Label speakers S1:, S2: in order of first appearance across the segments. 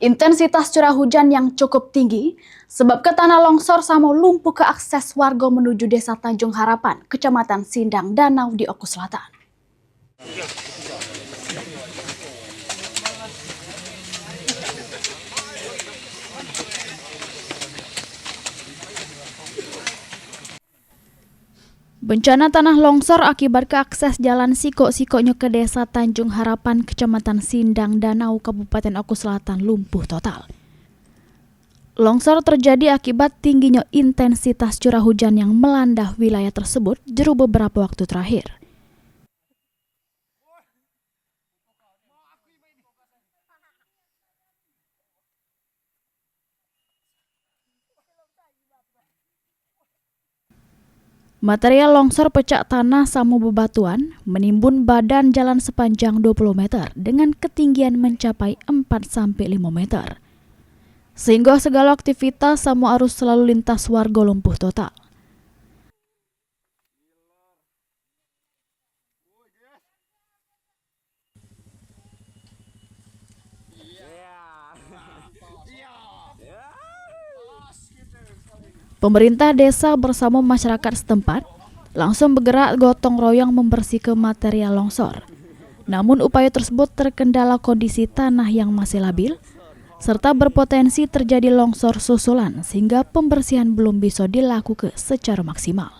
S1: Intensitas curah hujan yang cukup tinggi sebab ke tanah longsor sama lumpuh ke akses warga menuju Desa Tanjung Harapan, Kecamatan Sindang Danau di Oku Selatan. Bencana tanah longsor akibat ke akses jalan Siko-Sikonya ke Desa Tanjung Harapan, Kecamatan Sindang Danau, Kabupaten Oku Selatan lumpuh total. Longsor terjadi akibat tingginya intensitas curah hujan yang melanda wilayah tersebut jero beberapa waktu terakhir. Material longsor pecah tanah sama bebatuan menimbun badan jalan sepanjang 20 meter dengan ketinggian mencapai 4-5 meter. Sehingga segala aktivitas sama arus selalu lintas warga lumpuh total. Pemerintah desa bersama masyarakat setempat langsung bergerak gotong royong membersihkan material longsor. Namun upaya tersebut terkendala kondisi tanah yang masih labil, serta berpotensi terjadi longsor susulan sehingga pembersihan belum bisa dilakukan secara maksimal.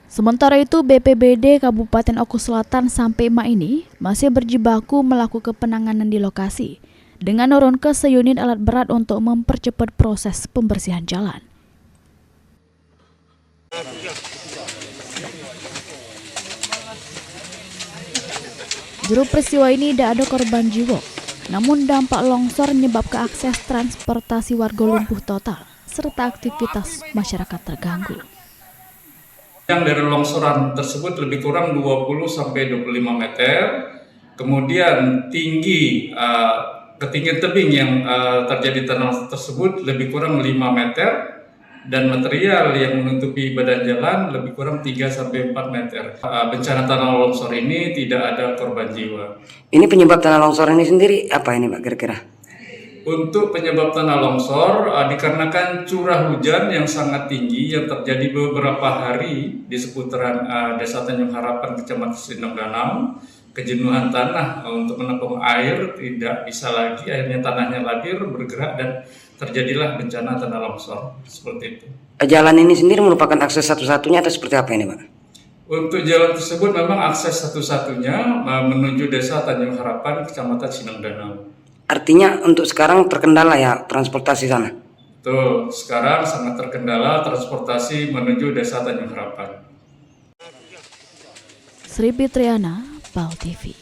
S1: Sementara itu, BPBD Kabupaten Oku Selatan sampai ini masih berjibaku melakukan penanganan di lokasi dengan menurunkan seunit alat berat untuk mempercepat proses pembersihan jalan. Juru peristiwa ini tidak ada korban jiwa, namun dampak longsor menyebabkan akses transportasi warga lumpuh total serta aktivitas masyarakat terganggu.
S2: Yang dari longsoran tersebut lebih kurang 20-25 meter, kemudian tinggi ketinggian tebing yang terjadi tanah tersebut lebih kurang 5 meter, dan material yang menutupi badan jalan lebih kurang 3-4 meter. Bencana tanah longsor ini tidak ada korban jiwa.
S3: Ini penyebab tanah longsor ini sendiri apa ini Pak kira-kira?
S2: Untuk penyebab tanah longsor dikarenakan curah hujan yang sangat tinggi yang terjadi beberapa hari di seputaran Desa Tanjung Harapan, Kecamatan Sindang Danau. Kejenuhan tanah untuk menampung air tidak bisa lagi, akhirnya tanahnya labil bergerak dan terjadilah bencana tanah longsor seperti itu.
S3: Jalan ini sendiri merupakan akses satu-satunya atau seperti apa ini Pak?
S2: Untuk jalan tersebut memang akses satu-satunya menuju Desa Tanjung Harapan, Kecamatan Sindang Danau.
S3: Artinya untuk sekarang terkendala ya transportasi sana?
S2: Betul, sekarang sangat terkendala transportasi menuju Desa Tanjung Harapan.
S1: Sri Fitriana, PAL TV.